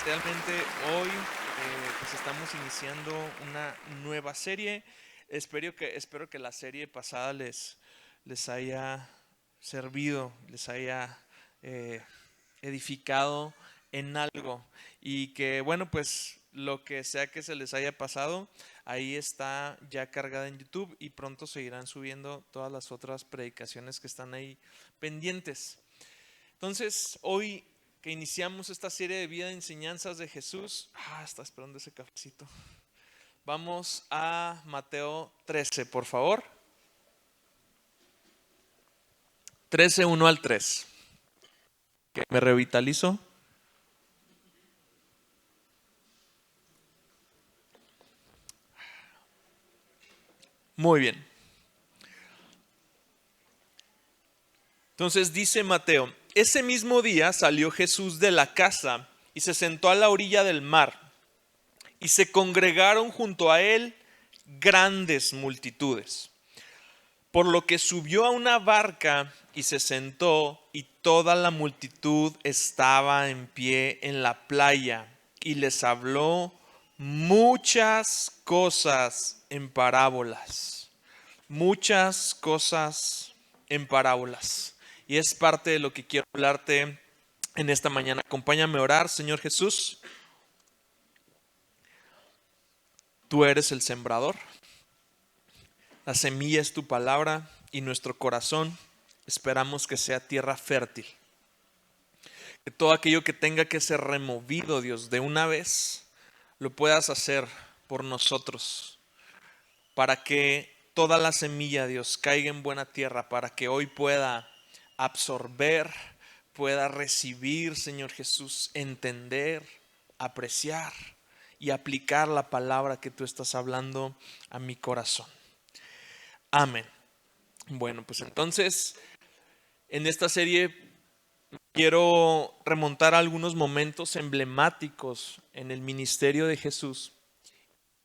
realmente hoy pues estamos iniciando una nueva serie. Espero que la serie pasada les haya servido, les haya eh, edificado en algo y que bueno, pues lo que sea que se les haya pasado, ahí está ya cargada en YouTube y pronto seguirán subiendo todas las otras predicaciones que están ahí pendientes. Entonces, hoy que iniciamos esta serie de vida de enseñanzas de Jesús, está esperando ese cafecito. Vamos a Mateo 13, por favor. 13, 1 al 3. ¿Que me revitalizo? Muy bien. Entonces dice Mateo, ese mismo día salió Jesús de la casa y se sentó a la orilla del mar, y se congregaron junto a él grandes multitudes, por lo que subió a una barca y se sentó, y toda la multitud estaba en pie en la playa, y les habló muchas cosas en parábolas. Muchas cosas en parábolas. Y es parte de lo que quiero hablarte en esta mañana. Acompáñame a orar. Señor Jesús, tú eres el sembrador. La semilla es tu palabra y nuestro corazón esperamos que sea tierra fértil. Que todo aquello que tenga que ser removido, Dios, de una vez, lo puedas hacer por nosotros. Para que toda la semilla, Dios, caiga en buena tierra, para que hoy pueda absorber, pueda recibir, Señor Jesús, entender, apreciar y aplicar la palabra que tú estás hablando a mi corazón. Amén. Bueno, pues entonces, en esta serie quiero remontar a algunos momentos emblemáticos en el ministerio de Jesús,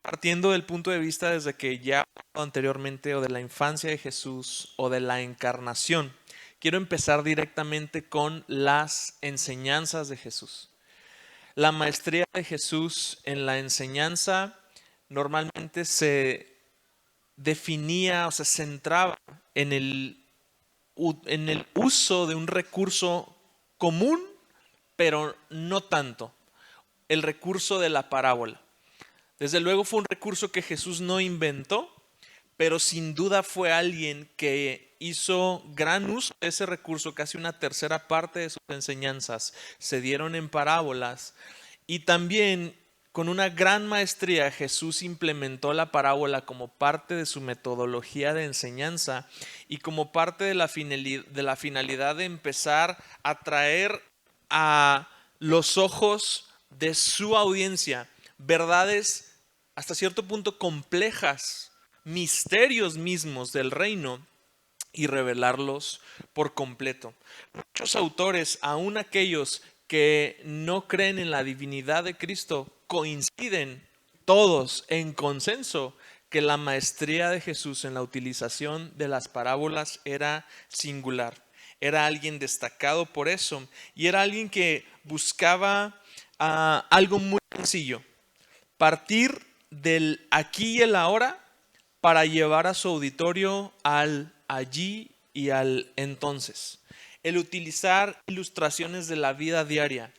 partiendo del punto de vista desde que ya he hablado anteriormente o de la infancia de Jesús o de la encarnación. Quiero empezar directamente con las enseñanzas de Jesús. La maestría de Jesús en la enseñanza normalmente se definía o se centraba en el uso de un recurso común, pero no tanto, el recurso de la parábola. Desde luego fue un recurso que Jesús no inventó, pero sin duda fue alguien que hizo gran uso de ese recurso. Casi una tercera parte de sus enseñanzas se dieron en parábolas. Y también con una gran maestría Jesús implementó la parábola como parte de su metodología de enseñanza y como parte de la finalidad de empezar a traer a los ojos de su audiencia verdades hasta cierto punto complejas, misterios mismos del reino, y revelarlos por completo. Muchos autores, aun aquellos que no creen en la divinidad de Cristo, coinciden todos en consenso que la maestría de Jesús en la utilización de las parábolas era singular. Era alguien destacado por eso, y era alguien que buscaba algo muy sencillo: partir del aquí y el ahora para llevar a su auditorio al allí y al entonces. El utilizar ilustraciones de la vida diaria,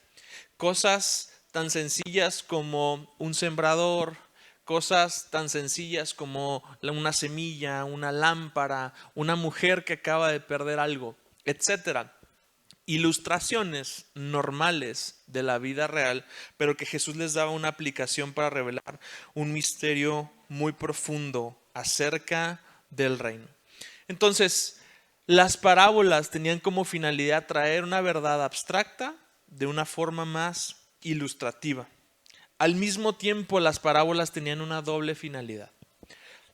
cosas tan sencillas como un sembrador, cosas tan sencillas como una semilla, una lámpara, una mujer que acaba de perder algo, etcétera. Ilustraciones normales de la vida real, pero que Jesús les daba una aplicación para revelar un misterio muy profundo acerca del reino. Entonces, las parábolas tenían como finalidad traer una verdad abstracta de una forma más ilustrativa. Al mismo tiempo, las parábolas tenían una doble finalidad.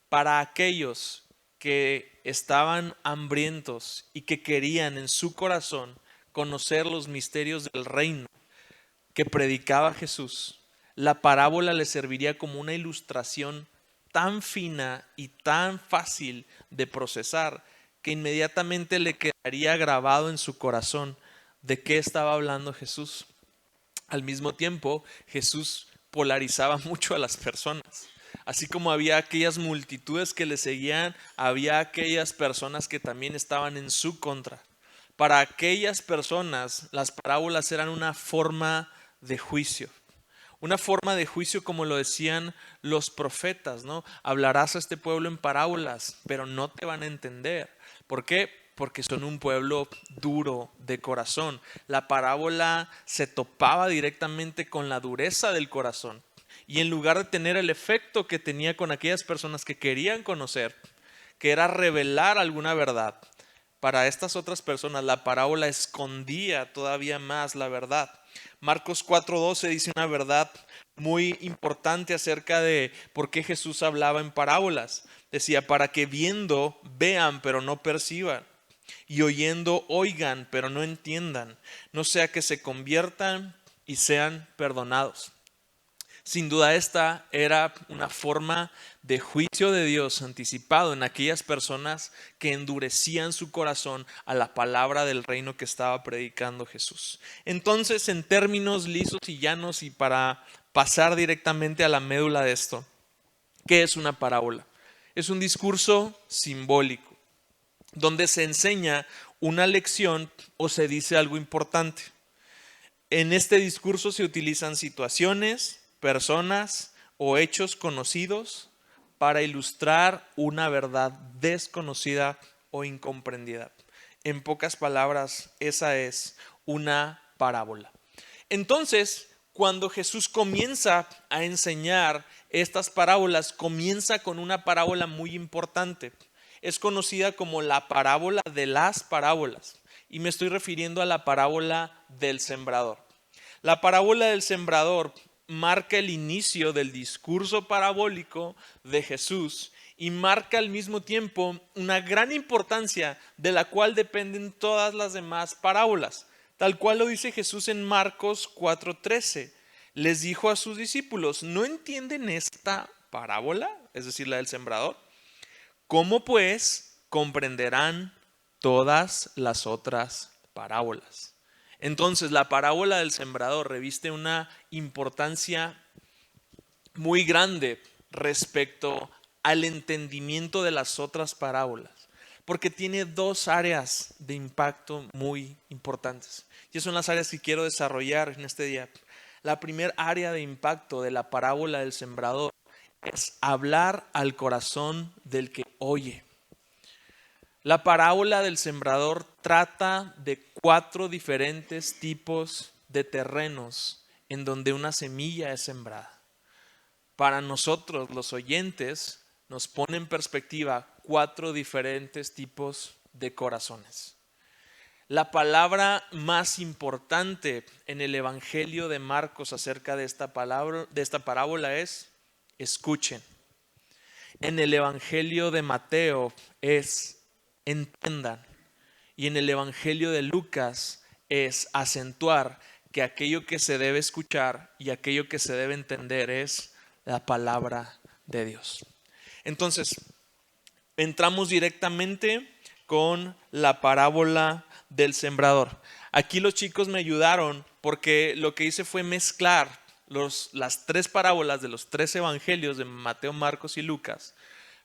Para aquellos que estaban hambrientos y que querían en su corazón conocer los misterios del reino que predicaba Jesús, la parábola les serviría como una ilustración tan fina y tan fácil de procesar que inmediatamente le quedaría grabado en su corazón de qué estaba hablando Jesús. Al mismo tiempo, Jesús polarizaba mucho a las personas. Así como había aquellas multitudes que le seguían, había aquellas personas que también estaban en su contra. Para aquellas personas, las parábolas eran una forma de juicio. Una forma de juicio como lo decían los profetas, ¿no? Hablarás a este pueblo en parábolas, pero no te van a entender. ¿Por qué? Porque son un pueblo duro de corazón. La parábola se topaba directamente con la dureza del corazón. Y en lugar de tener el efecto que tenía con aquellas personas que querían conocer, que era revelar alguna verdad, para estas otras personas la parábola escondía todavía más la verdad. Marcos 4:12 dice una verdad muy importante acerca de por qué Jesús hablaba en parábolas. Decía, para que viendo vean pero no perciban, y oyendo oigan pero no entiendan, no sea que se conviertan y sean perdonados. Sin duda esta era una forma de juicio de Dios anticipado en aquellas personas que endurecían su corazón a la palabra del reino que estaba predicando Jesús. Entonces, en términos lisos y llanos y para pasar directamente a la médula de esto, ¿qué es una parábola? Es un discurso simbólico donde se enseña una lección o se dice algo importante. En este discurso se utilizan situaciones, personas o hechos conocidos para ilustrar una verdad desconocida o incomprendida. En pocas palabras, esa es una parábola. Entonces, cuando Jesús comienza a enseñar estas parábolas, comienza con una parábola muy importante. Es conocida como la parábola de las parábolas. Y me estoy refiriendo a la parábola del sembrador. La parábola del sembrador marca el inicio del discurso parabólico de Jesús y marca al mismo tiempo una gran importancia de la cual dependen todas las demás parábolas. Tal cual lo dice Jesús en Marcos 4:13. Les dijo a sus discípulos, ¿no entienden esta parábola? Es decir, la del sembrador. ¿Cómo pues comprenderán todas las otras parábolas? Entonces, la parábola del sembrador reviste una importancia muy grande respecto al entendimiento de las otras parábolas, porque tiene dos áreas de impacto muy importantes. Y esas son las áreas que quiero desarrollar en este día. La primera área de impacto de la parábola del sembrador es hablar al corazón del que oye. La parábola del sembrador trata de 4 diferentes tipos de terrenos en donde una semilla es sembrada. Para nosotros, los oyentes, nos pone en perspectiva 4 diferentes tipos de corazones. La palabra más importante en el Evangelio de Marcos acerca de esta parábola es escuchen. En el Evangelio de Mateo es entiendan. Y en el Evangelio de Lucas es acentuar que aquello que se debe escuchar y aquello que se debe entender es la palabra de Dios. Entonces, entramos directamente con la parábola del sembrador. Aquí los chicos me ayudaron porque lo que hice fue mezclar las 3 parábolas de los 3 evangelios de Mateo, Marcos y Lucas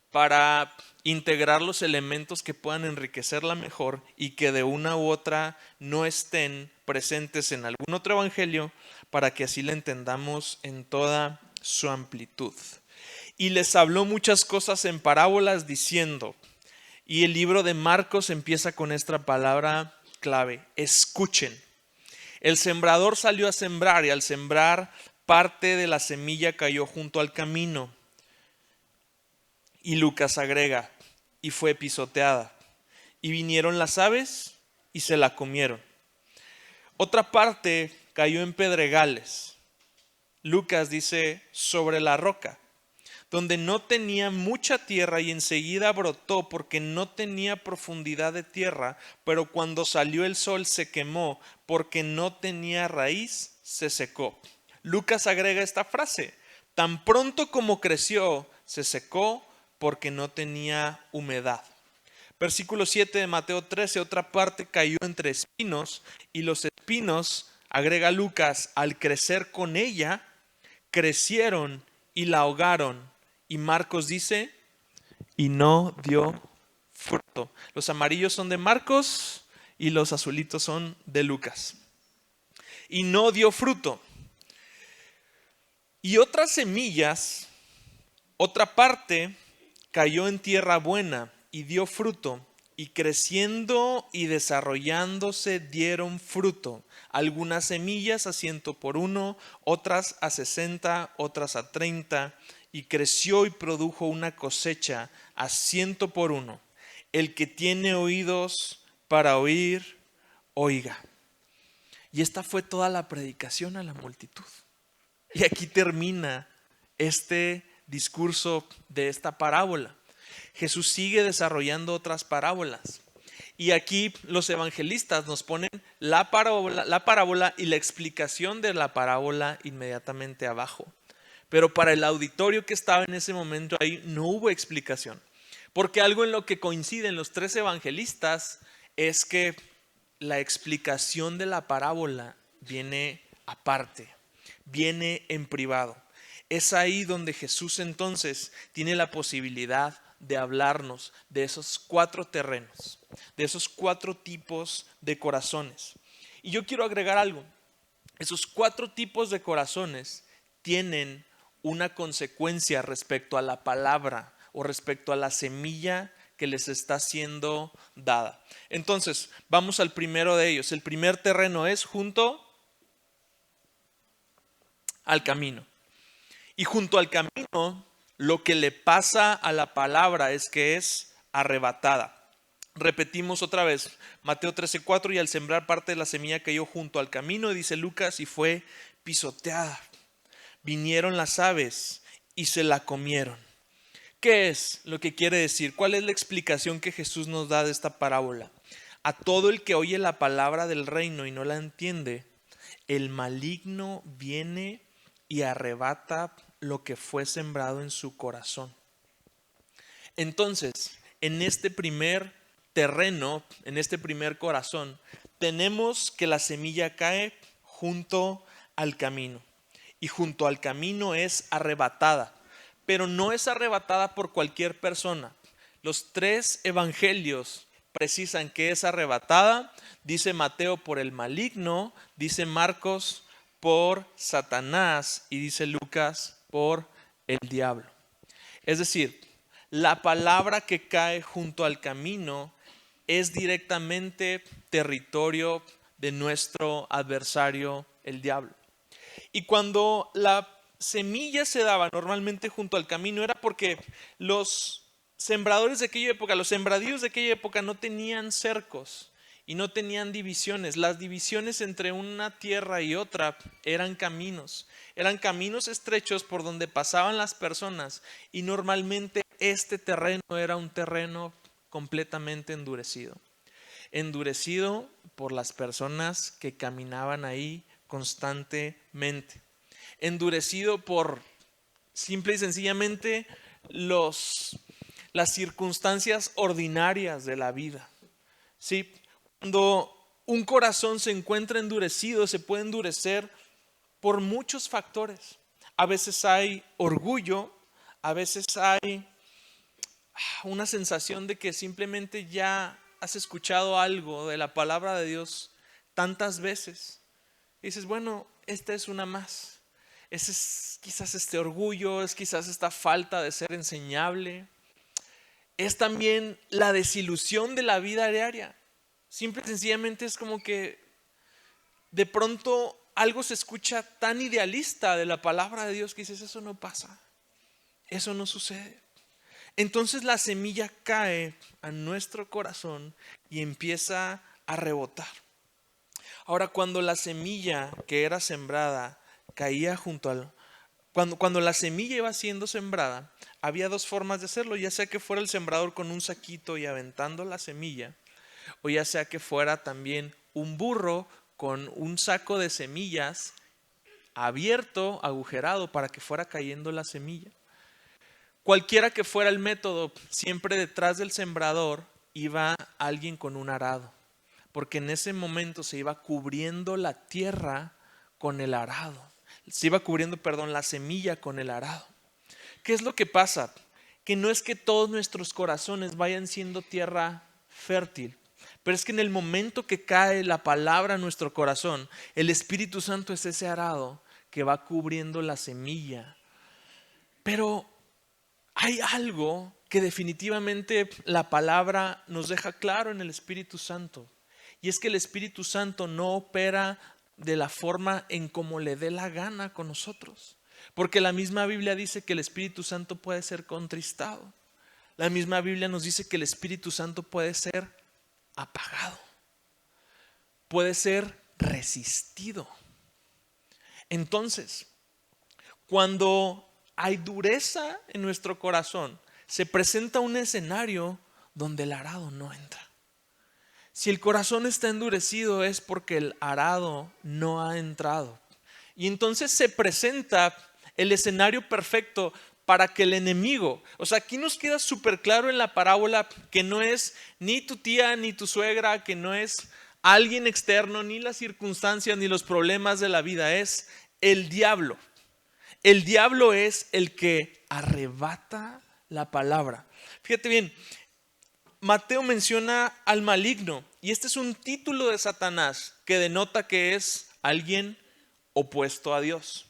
para integrar los elementos que puedan enriquecerla mejor y que de una u otra no estén presentes en algún otro evangelio, para que así la entendamos en toda su amplitud. Y les habló muchas cosas en parábolas diciendo, y el libro de Marcos empieza con esta palabra clave, escuchen. El sembrador salió a sembrar y al sembrar parte de la semilla cayó junto al camino. Y Lucas agrega, y fue pisoteada. Y vinieron las aves y se la comieron. Otra parte cayó en pedregales. Lucas dice, sobre la roca, donde no tenía mucha tierra y enseguida brotó porque no tenía profundidad de tierra, pero cuando salió el sol se quemó porque no tenía raíz, se secó. Lucas agrega esta frase, tan pronto como creció, se secó porque no tenía humedad. Versículo 7 de Mateo 13, otra parte cayó entre espinos y los espinos Agrega Lucas, al crecer con ella, crecieron y la ahogaron. Y Marcos dice, y no dio fruto. Los amarillos son de Marcos y los azulitos son de Lucas. Y no dio fruto. Y otras semillas, otra parte, cayó en tierra buena y dio fruto. Y creciendo y desarrollándose dieron fruto. Algunas semillas a 100 por uno, otras a 60, otras a 30. Y creció y produjo una cosecha a 100 por uno. El que tiene oídos para oír, oiga. Y esta fue toda la predicación a la multitud. Y aquí termina este discurso de esta parábola. Jesús sigue desarrollando otras parábolas. Y aquí los evangelistas nos ponen la parábola y la explicación de la parábola inmediatamente abajo. Pero para el auditorio que estaba en ese momento ahí no hubo explicación. Porque algo en lo que coinciden los tres evangelistas es que la explicación de la parábola viene aparte, viene en privado. Es ahí donde Jesús entonces tiene la posibilidad de hablarnos de esos 4 terrenos, de esos 4 tipos de corazones. Y yo quiero agregar algo. Esos 4 tipos de corazones tienen una consecuencia respecto a la palabra o respecto a la semilla que les está siendo dada. Entonces, vamos al primero de ellos. El primer terreno es junto al camino. Y junto al camino, lo que le pasa a la palabra es que es arrebatada. Repetimos otra vez, Mateo 13:4, y al sembrar parte de la semilla cayó junto al camino, dice Lucas, y fue pisoteada. Vinieron las aves y se la comieron. ¿Qué es lo que quiere decir? ¿Cuál es la explicación que Jesús nos da de esta parábola? A todo el que oye la palabra del reino y no la entiende, el maligno viene y arrebata lo que fue sembrado en su corazón. Entonces, en este primer terreno, en este primer corazón, tenemos que la semilla cae junto al camino. Y junto al camino es arrebatada. Pero no es arrebatada por cualquier persona. Los 3 evangelios precisan que es arrebatada. Dice Mateo por el maligno, dice Marcos por Satanás y dice Lucas por el diablo. Es decir, la palabra que cae junto al camino es directamente territorio de nuestro adversario, el diablo. Y cuando la semilla se daba normalmente junto al camino era porque los sembradores de aquella época, los sembradíos de aquella época no tenían cercos y no tenían divisiones. Las divisiones entre una tierra y otra eran caminos estrechos por donde pasaban las personas y normalmente este terreno era un terreno completamente endurecido por las personas que caminaban ahí constantemente, endurecido por simple y sencillamente las circunstancias ordinarias de la vida. ¿Sí? Cuando un corazón se encuentra endurecido, se puede endurecer por muchos factores. A veces hay orgullo, a veces hay una sensación de que simplemente ya has escuchado algo de la palabra de Dios tantas veces. Y dices, bueno, esta es una más. Ese es quizás este orgullo, es quizás esta falta de ser enseñable. Es también la desilusión de la vida diaria. Simple y sencillamente es como que de pronto algo se escucha tan idealista de la palabra de Dios que dices, eso no pasa, eso no sucede. Entonces la semilla cae a nuestro corazón y empieza a rebotar. Ahora, cuando la semilla que era sembrada caía junto al... Cuando la semilla iba siendo sembrada, había 2 formas de hacerlo, ya sea que fuera el sembrador con un saquito y aventando la semilla, o ya sea que fuera también un burro con un saco de semillas abierto, agujerado, para que fuera cayendo la semilla. Cualquiera que fuera el método, siempre detrás del sembrador iba alguien con un arado porque en ese momento se iba cubriendo la tierra con el arado. Se iba cubriendo, la semilla con el arado. ¿Qué es lo que pasa? Que no es que todos nuestros corazones vayan siendo tierra fértil, pero es que en el momento que cae la palabra en nuestro corazón, el Espíritu Santo es ese arado que va cubriendo la semilla. Pero hay algo que definitivamente la palabra nos deja claro en el Espíritu Santo. Y es que el Espíritu Santo no opera de la forma en como le dé la gana con nosotros. Porque la misma Biblia dice que el Espíritu Santo puede ser contristado. La misma Biblia nos dice que el Espíritu Santo puede ser apagado. Puede ser resistido. Entonces, cuando hay dureza en nuestro corazón, se presenta un escenario donde el arado no entra. Si el corazón está endurecido es porque el arado no ha entrado. Y entonces se presenta el escenario perfecto para que el enemigo, aquí nos queda súper claro en la parábola que no es ni tu tía ni tu suegra, que no es alguien externo, ni las circunstancias ni los problemas de la vida, es el diablo. El diablo es el que arrebata la palabra. Fíjate bien, Mateo menciona al maligno y este es un título de Satanás que denota que es alguien opuesto a Dios.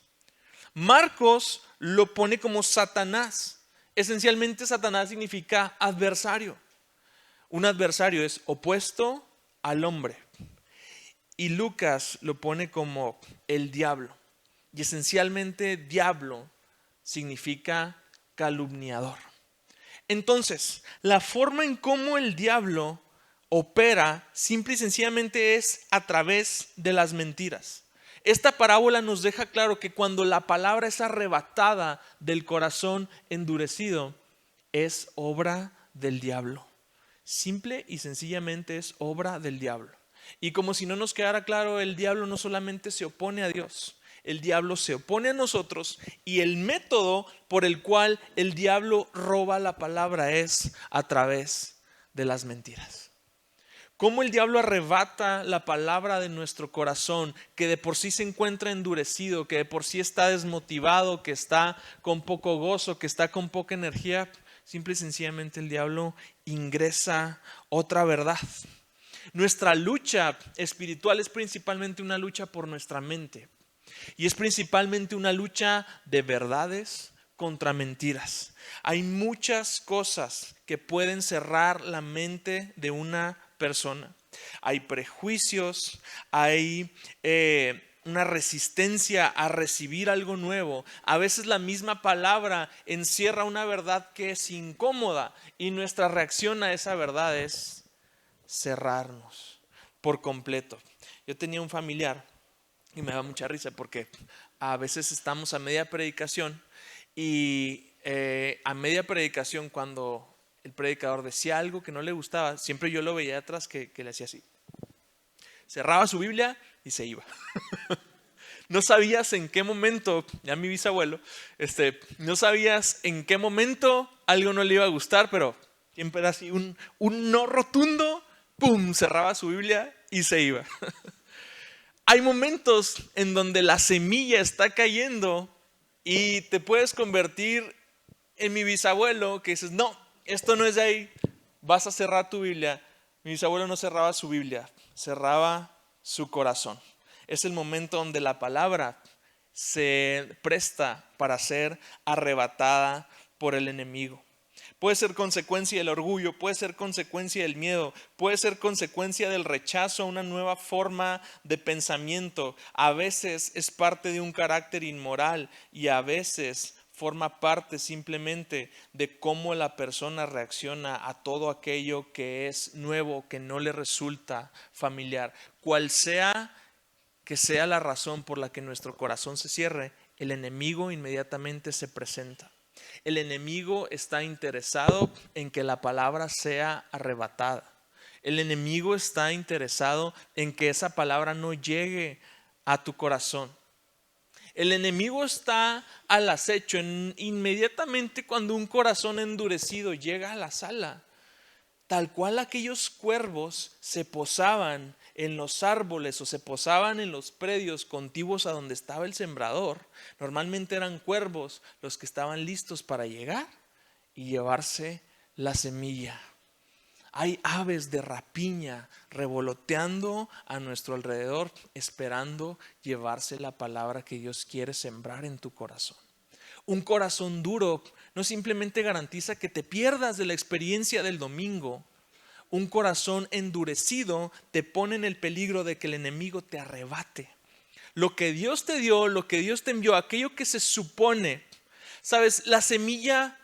Marcos lo pone como Satanás. Esencialmente Satanás significa adversario. Un adversario es opuesto al hombre. Y Lucas lo pone como el diablo. Y esencialmente diablo significa calumniador. Entonces, la forma en cómo el diablo opera simple y sencillamente es a través de las mentiras. Esta parábola nos deja claro que cuando la palabra es arrebatada del corazón endurecido, es obra del diablo. Simple y sencillamente es obra del diablo. Y como si no nos quedara claro, el diablo no solamente se opone a Dios, el diablo se opone a nosotros y el método por el cual el diablo roba la palabra es a través de las mentiras. Cómo el diablo arrebata la palabra de nuestro corazón, que de por sí se encuentra endurecido, que de por sí está desmotivado, que está con poco gozo, que está con poca energía. Simple y sencillamente el diablo ingresa otra verdad. Nuestra lucha espiritual es principalmente una lucha por nuestra mente. Y es principalmente una lucha de verdades contra mentiras. Hay muchas cosas que pueden cerrar la mente de una persona. Hay prejuicios, hay una resistencia a recibir algo nuevo. A veces la misma palabra encierra una verdad que es incómoda y nuestra reacción a esa verdad es cerrarnos por completo. Yo tenía un familiar y me da mucha risa porque a veces estamos a media predicación y a media predicación cuando el predicador decía algo que no le gustaba, siempre yo lo veía atrás que le hacía así. Cerraba su Biblia y se iba. No sabías en qué momento, ya mi bisabuelo, no sabías en qué momento algo no le iba a gustar, pero siempre era así un no rotundo, ¡pum!, cerraba su Biblia y se iba. Hay momentos en donde la semilla está cayendo y te puedes convertir en mi bisabuelo que dices, no, esto no es de ahí, vas a cerrar tu Biblia. Mi bisabuelo no cerraba su Biblia, cerraba su corazón. Es el momento donde la palabra se presta para ser arrebatada por el enemigo. Puede ser consecuencia del orgullo, puede ser consecuencia del miedo, puede ser consecuencia del rechazo a una nueva forma de pensamiento. A veces es parte de un carácter inmoral y a veces forma parte simplemente de cómo la persona reacciona a todo aquello que es nuevo, que no le resulta familiar. Cual sea que sea la razón por la que nuestro corazón se cierre, el enemigo inmediatamente se presenta. El enemigo está interesado en que la palabra sea arrebatada. El enemigo está interesado en que esa palabra no llegue a tu corazón. El enemigo está al acecho inmediatamente cuando un corazón endurecido llega a la sala. Tal cual aquellos cuervos se posaban en los árboles o se posaban en los predios contiguos a donde estaba el sembrador, normalmente eran cuervos los que estaban listos para llegar y llevarse la semilla. Hay aves de rapiña revoloteando a nuestro alrededor, esperando llevarse la palabra que Dios quiere sembrar en tu corazón. Un corazón duro no simplemente garantiza que te pierdas de la experiencia del domingo. Un corazón endurecido te pone en el peligro de que el enemigo te arrebate lo que Dios te dio, lo que Dios te envió, aquello que se supone. Sabes, la semilla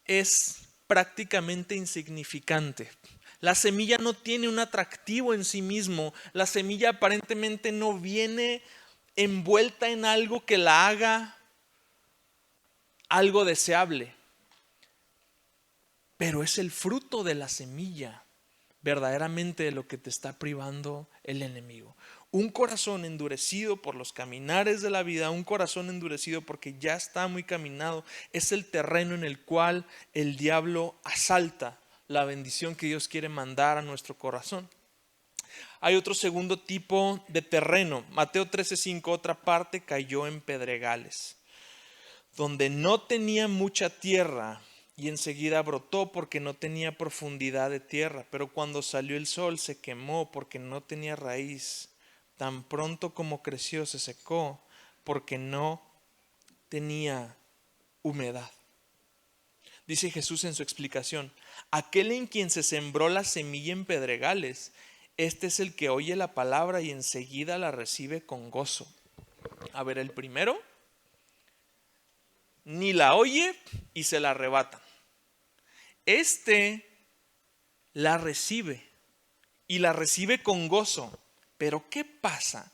es prácticamente insignificante. La semilla no tiene un atractivo en sí mismo. La semilla aparentemente no viene envuelta en algo que la haga algo deseable. Pero es el fruto de la semilla verdaderamente de lo que te está privando el enemigo. Un corazón endurecido por los caminares de la vida, un corazón endurecido porque ya está muy caminado, es el terreno en el cual el diablo asalta la bendición que Dios quiere mandar a nuestro corazón. Hay otro segundo tipo de terreno. Mateo 13:5, otra parte cayó en pedregales, donde no tenía mucha tierra y enseguida brotó porque no tenía profundidad de tierra. Pero cuando salió el sol se quemó porque no tenía raíz. Tan pronto como creció se secó porque no tenía humedad. Dice Jesús en su explicación: aquel en quien se sembró la semilla en pedregales, este es el que oye la palabra y enseguida la recibe con gozo. A ver, el primero ni la oye y se la arrebatan. Este la recibe y la recibe con gozo. Pero ¿qué pasa?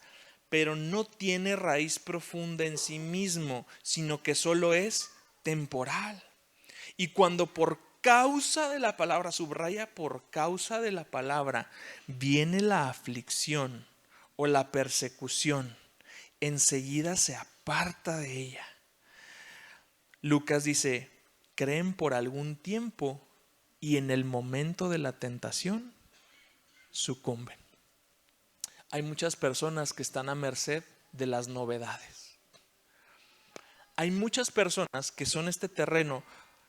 Pero no tiene raíz profunda en sí mismo, sino que solo es temporal. Y cuando por causa de la palabra, subraya por causa de la palabra, viene la aflicción o la persecución, enseguida se aparta de ella. Lucas dice: creen por algún tiempo y en el momento de la tentación sucumben. Hay muchas personas que están a merced de las novedades. Hay muchas personas que son este terreno.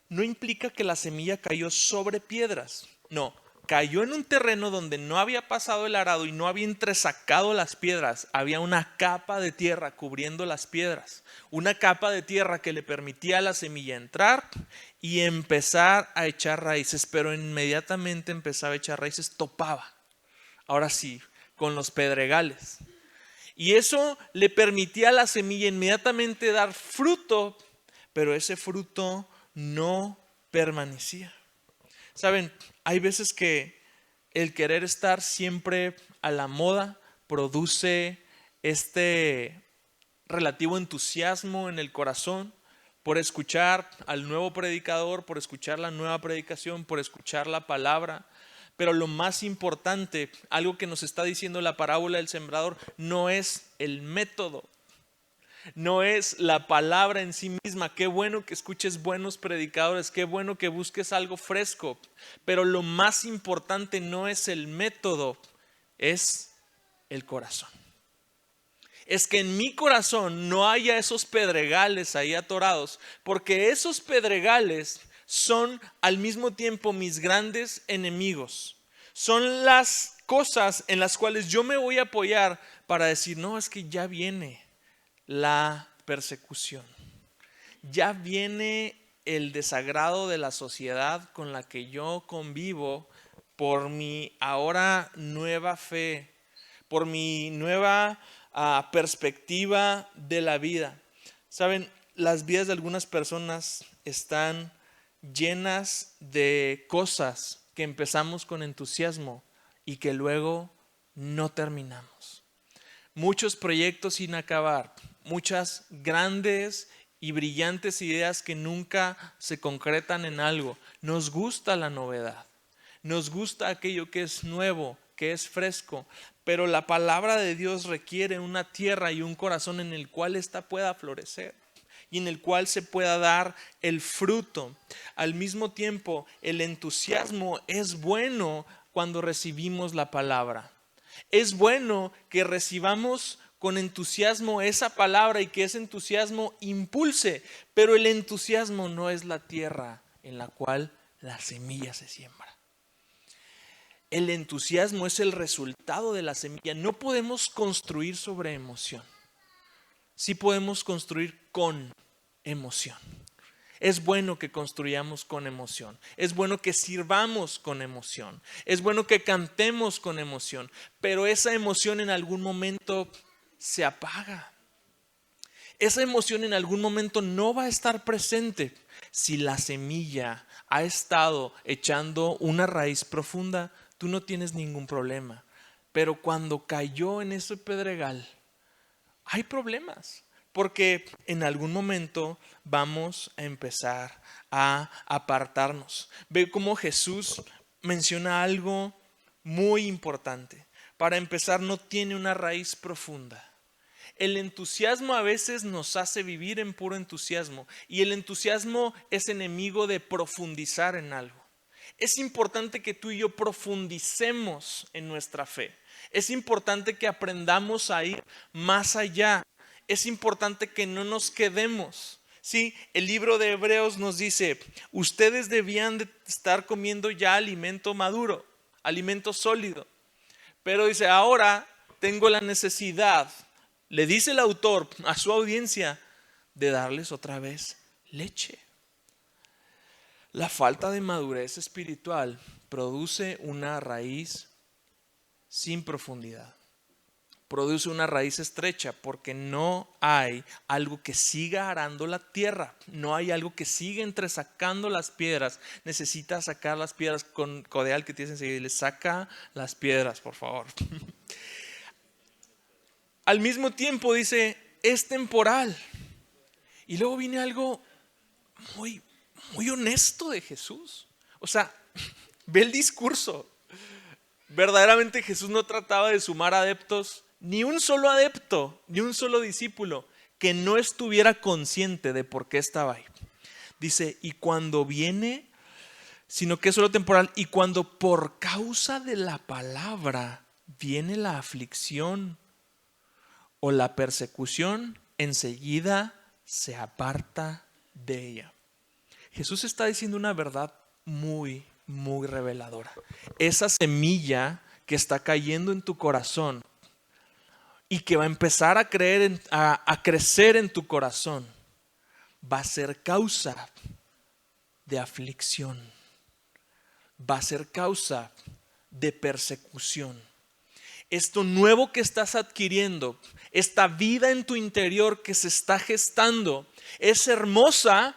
No implica que la semilla cayó sobre piedras. No, cayó en un terreno donde no había pasado el arado y no había entresacado las piedras. Había una capa de tierra cubriendo las piedras. Una capa de tierra que le permitía a la semilla entrar y empezar a echar raíces. Pero inmediatamente empezaba a echar raíces, topaba. Ahora sí, con los pedregales. Y eso le permitía a la semilla inmediatamente dar fruto, pero ese fruto no permanecía. Saben, hay veces que el querer estar siempre a la moda produce este relativo entusiasmo en el corazón por escuchar al nuevo predicador, por escuchar la nueva predicación, por escuchar la palabra. Pero lo más importante, algo que nos está diciendo la parábola del sembrador, no es el método, no es la palabra en sí misma. Qué bueno que escuches buenos predicadores, qué bueno que busques algo fresco, pero lo más importante no es el método, es el corazón. Es que en mi corazón no haya esos pedregales ahí atorados, porque esos pedregales son al mismo tiempo mis grandes enemigos. Son las cosas en las cuales yo me voy a apoyar para decir: no, es que ya viene la persecución. Ya viene el desagrado de la sociedad con la que yo convivo por mi ahora nueva fe, por mi nueva perspectiva de la vida. Saben, las vidas de algunas personas están llenas de cosas que empezamos con entusiasmo y que luego no terminamos. Muchos proyectos sin acabar, muchas grandes y brillantes ideas que nunca se concretan en algo. Nos gusta la novedad, nos gusta aquello que es nuevo, que es fresco, pero la palabra de Dios requiere una tierra y un corazón en el cual ésta pueda florecer y en el cual se pueda dar el fruto. Al mismo tiempo, el entusiasmo es bueno cuando recibimos la palabra. Es bueno que recibamos con entusiasmo esa palabra y que ese entusiasmo impulse, pero el entusiasmo no es la tierra en la cual la semilla se siembra. El entusiasmo es el resultado de la semilla. No podemos construir sobre emoción. Sí podemos construir con emoción. Es bueno que construyamos con emoción. Es bueno que sirvamos con emoción. Es bueno que cantemos con emoción. Pero esa emoción en algún momento se apaga. Esa emoción en algún momento no va a estar presente si la semilla ha estado echando una raíz profunda. Tú no tienes ningún problema. Pero cuando cayó en ese pedregal, hay problemas. Porque en algún momento vamos a empezar a apartarnos. Ve cómo Jesús menciona algo muy importante. Para empezar, no tiene una raíz profunda. El entusiasmo a veces nos hace vivir en puro entusiasmo y el entusiasmo es enemigo de profundizar en algo. Es importante que tú y yo profundicemos en nuestra fe. Es importante que aprendamos a ir más allá. Es importante que no nos quedemos. Sí, el libro de Hebreos nos dice, ustedes debían de estar comiendo ya alimento maduro, alimento sólido. Pero dice, ahora tengo la necesidad, le dice el autor a su audiencia, de darles otra vez leche. La falta de madurez espiritual produce una raíz sin profundidad. Produce una raíz estrecha porque no hay algo que siga arando la tierra. No hay algo que siga entresacando las piedras. Necesita sacar las piedras con Codeal que tienes enseguida y le saca las piedras, por favor. Al mismo tiempo dice, es temporal. Y luego viene algo muy, muy honesto de Jesús. O sea, ve el discurso. Verdaderamente Jesús no trataba de sumar adeptos, ni un solo adepto, ni un solo discípulo que no estuviera consciente de por qué estaba ahí. Dice, y cuando viene, sino que es solo temporal, y cuando por causa de la palabra viene la aflicción o la persecución, enseguida se aparta de ella. Jesús está diciendo una verdad muy reveladora. Esa semilla que está cayendo en tu corazón y que va a empezar a crecer en tu corazón, va a ser causa de aflicción, va a ser causa de persecución. Esto nuevo que estás adquiriendo, esta vida en tu interior que se está gestando, es hermosa,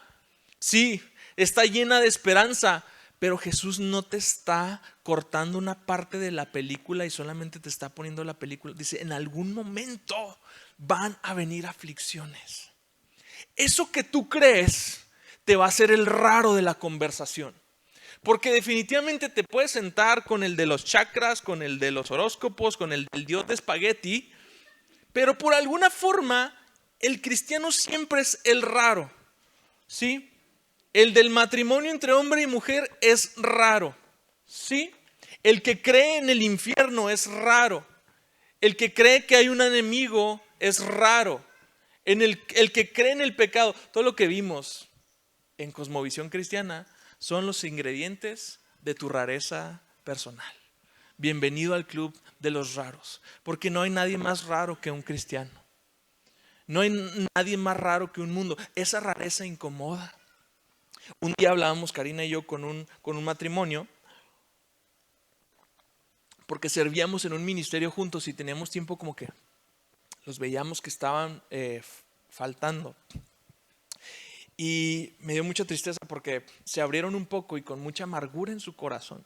sí, está llena de esperanza, pero Jesús no te está cortando una parte de la película y solamente te está poniendo la película. Dice, en algún momento van a venir aflicciones. Eso que tú crees te va a ser el raro de la conversación. Porque definitivamente te puedes sentar con el de los chakras, con el de los horóscopos, con el del dios de espagueti, pero por alguna forma el cristiano siempre es el raro, ¿sí? El del matrimonio entre hombre y mujer es raro, ¿sí? El que cree en el infierno es raro. El que cree que hay un enemigo es raro. El que cree en el pecado, todo lo que vimos en Cosmovisión Cristiana son los ingredientes de tu rareza personal. Bienvenido al club de los raros, porque no hay nadie más raro que un cristiano. No hay nadie más raro que un mundo. Esa rareza incomoda. Un día hablábamos Karina y yo con un matrimonio, porque servíamos en un ministerio juntos y teníamos tiempo como que los veíamos que estaban faltando. Y me dio mucha tristeza porque se abrieron un poco y con mucha amargura en su corazón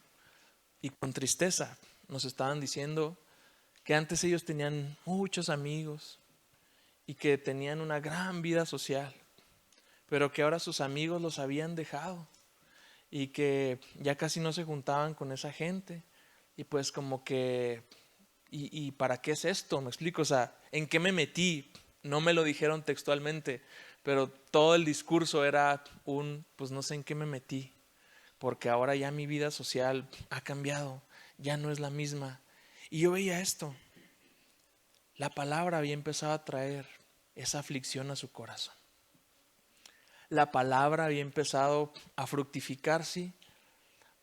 y con tristeza nos estaban diciendo que antes ellos tenían muchos amigos y que tenían una gran vida social, pero que ahora sus amigos los habían dejado y que ya casi no se juntaban con esa gente. Y pues como que, ¿y para qué es esto? Me explico, o sea, ¿en qué me metí? No me lo dijeron textualmente, pero todo el discurso era pues no sé en qué me metí, porque ahora ya mi vida social ha cambiado, ya no es la misma. Y yo veía esto. La palabra había empezado a traer esa aflicción a su corazón. La palabra había empezado a fructificar, sí,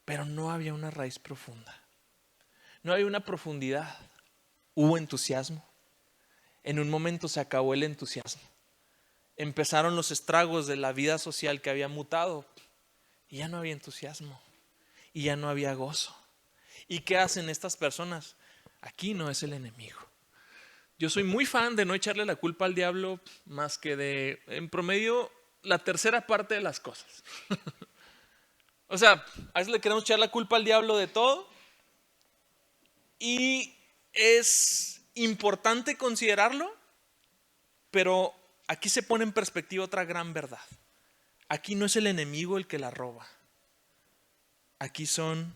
pero no había una raíz profunda. No había una profundidad. Hubo entusiasmo. En un momento se acabó el entusiasmo. Empezaron los estragos de la vida social que había mutado y ya no había entusiasmo y ya no había gozo. ¿Y qué hacen estas personas? Aquí no es el enemigo. Yo soy muy fan de no echarle la culpa al diablo más que de, en promedio, la tercera parte de las cosas. O sea, a veces le queremos echar la culpa al diablo de todo y es importante considerarlo, pero aquí se pone en perspectiva otra gran verdad. Aquí no es el enemigo el que la roba. Aquí son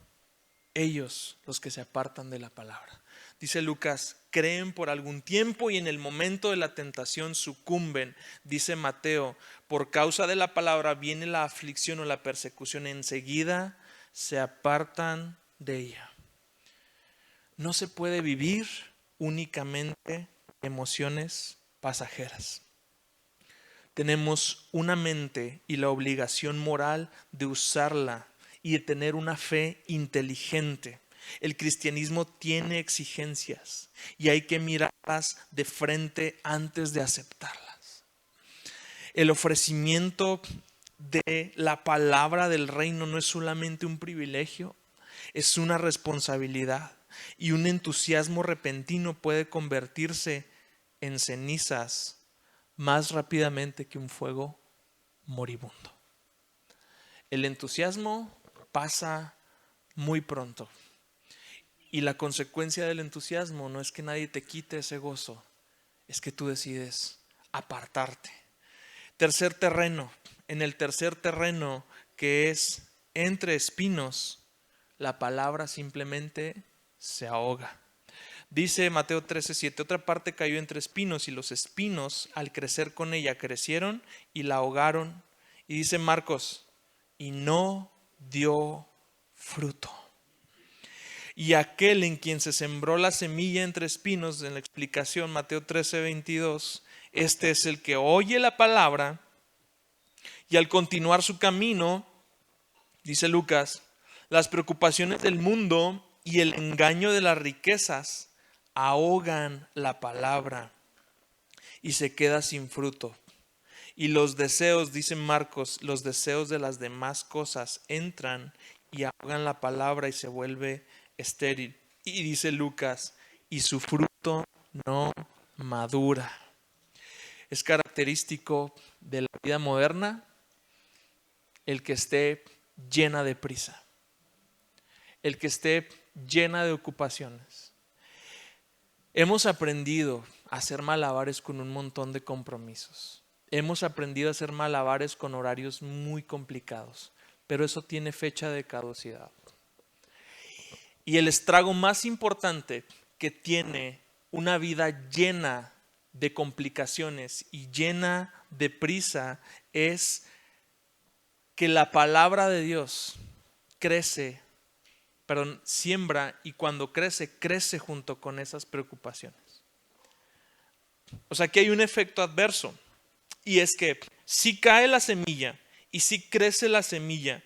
ellos los que se apartan de la palabra. Dice Lucas, creen por algún tiempo y en el momento de la tentación sucumben. Dice Mateo, por causa de la palabra viene la aflicción o la persecución, enseguida se apartan de ella. No se puede vivir únicamente emociones pasajeras. Tenemos una mente y la obligación moral de usarla y de tener una fe inteligente. El cristianismo tiene exigencias y hay que mirarlas de frente antes de aceptarlas. El ofrecimiento de la palabra del reino no es solamente un privilegio, es una responsabilidad, y un entusiasmo repentino puede convertirse en cenizas más rápidamente que un fuego moribundo. El entusiasmo pasa muy pronto. Y la consecuencia del entusiasmo no es que nadie te quite ese gozo, es que tú decides apartarte. Tercer terreno. En el tercer terreno, que es entre espinos, la palabra simplemente se ahoga. Dice Mateo 13:7, otra parte cayó entre espinos y los espinos al crecer con ella crecieron y la ahogaron. Y dice Marcos, y no dio fruto. Y aquel en quien se sembró la semilla entre espinos, en la explicación Mateo 13:22, este es el que oye la palabra y al continuar su camino, dice Lucas, las preocupaciones del mundo y el engaño de las riquezas ahogan la palabra y se queda sin fruto. Y los deseos, dice Marcos, los deseos de las demás cosas entran y ahogan la palabra y se vuelve estéril. Y dice Lucas, y su fruto no madura. Es característico de la vida moderna el que esté llena de prisa, el que esté llena de ocupaciones. Hemos aprendido a hacer malabares con un montón de compromisos. Hemos aprendido a hacer malabares con horarios muy complicados, pero eso tiene fecha de caducidad. Y el estrago más importante que tiene una vida llena de complicaciones y llena de prisa es que la palabra de Dios siembra, y cuando crece junto con esas preocupaciones. O sea, que hay un efecto adverso, y es que sí cae la semilla y sí crece la semilla,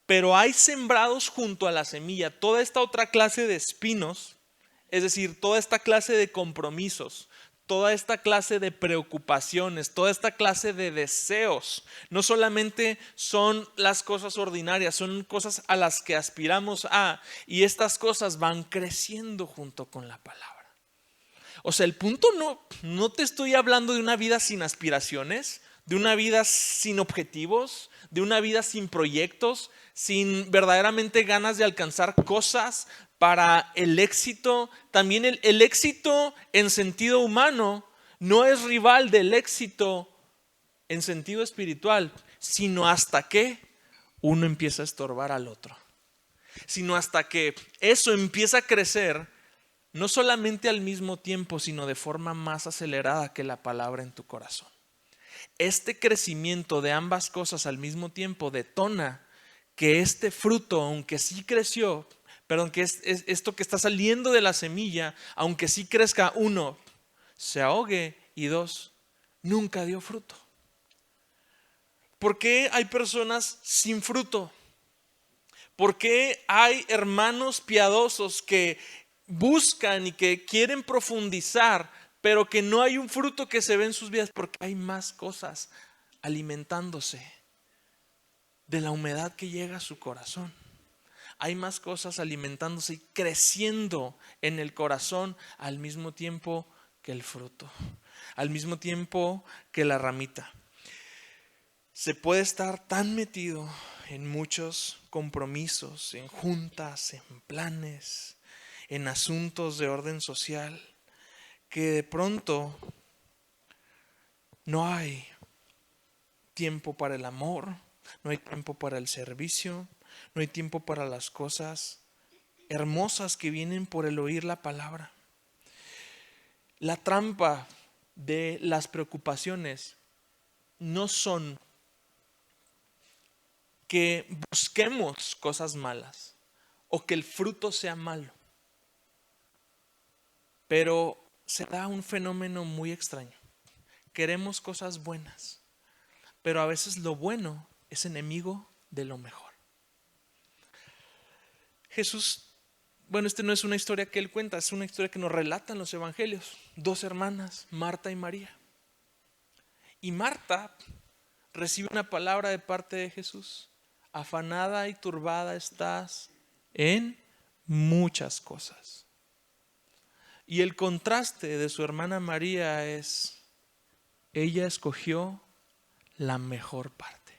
pero hay sembrados junto a la semilla toda esta otra clase de espinos, es decir, toda esta clase de compromisos, toda esta clase de preocupaciones, toda esta clase de deseos. No solamente son las cosas ordinarias, son cosas a las que aspiramos y estas cosas van creciendo junto con la palabra. O sea, el punto no te estoy hablando de una vida sin aspiraciones, de una vida sin objetivos, de una vida sin proyectos, sin verdaderamente ganas de alcanzar cosas para el éxito. También el éxito en sentido humano no es rival del éxito en sentido espiritual, sino hasta que uno empieza a estorbar al otro. Sino hasta que eso empieza a crecer, no solamente al mismo tiempo, sino de forma más acelerada que la palabra en tu corazón. Este crecimiento de ambas cosas al mismo tiempo detona que este fruto, aunque sí creció, Perdón, que es esto que está saliendo de la semilla, aunque sí crezca, uno, se ahogue y dos, nunca dio fruto. ¿Por qué hay personas sin fruto? ¿Por qué hay hermanos piadosos que buscan y que quieren profundizar, pero que no hay un fruto que se ve en sus vidas? Porque hay más cosas alimentándose de la humedad que llega a su corazón. Hay más cosas alimentándose y creciendo en el corazón al mismo tiempo que el fruto, al mismo tiempo que la ramita. Se puede estar tan metido en muchos compromisos, en juntas, en planes, en asuntos de orden social, que de pronto no hay tiempo para el amor, no hay tiempo para el servicio, no hay tiempo para las cosas hermosas que vienen por el oír la palabra. La trampa de las preocupaciones no son que busquemos cosas malas o que el fruto sea malo, pero se da un fenómeno muy extraño. Queremos cosas buenas, pero a veces lo bueno es enemigo de lo mejor. Jesús, bueno, esta no es una historia que él cuenta, es una historia que nos relatan los evangelios. 2 hermanas, Marta y María. Y Marta recibe una palabra de parte de Jesús. Afanada y turbada estás en muchas cosas. Y el contraste de su hermana María es, ella escogió la mejor parte.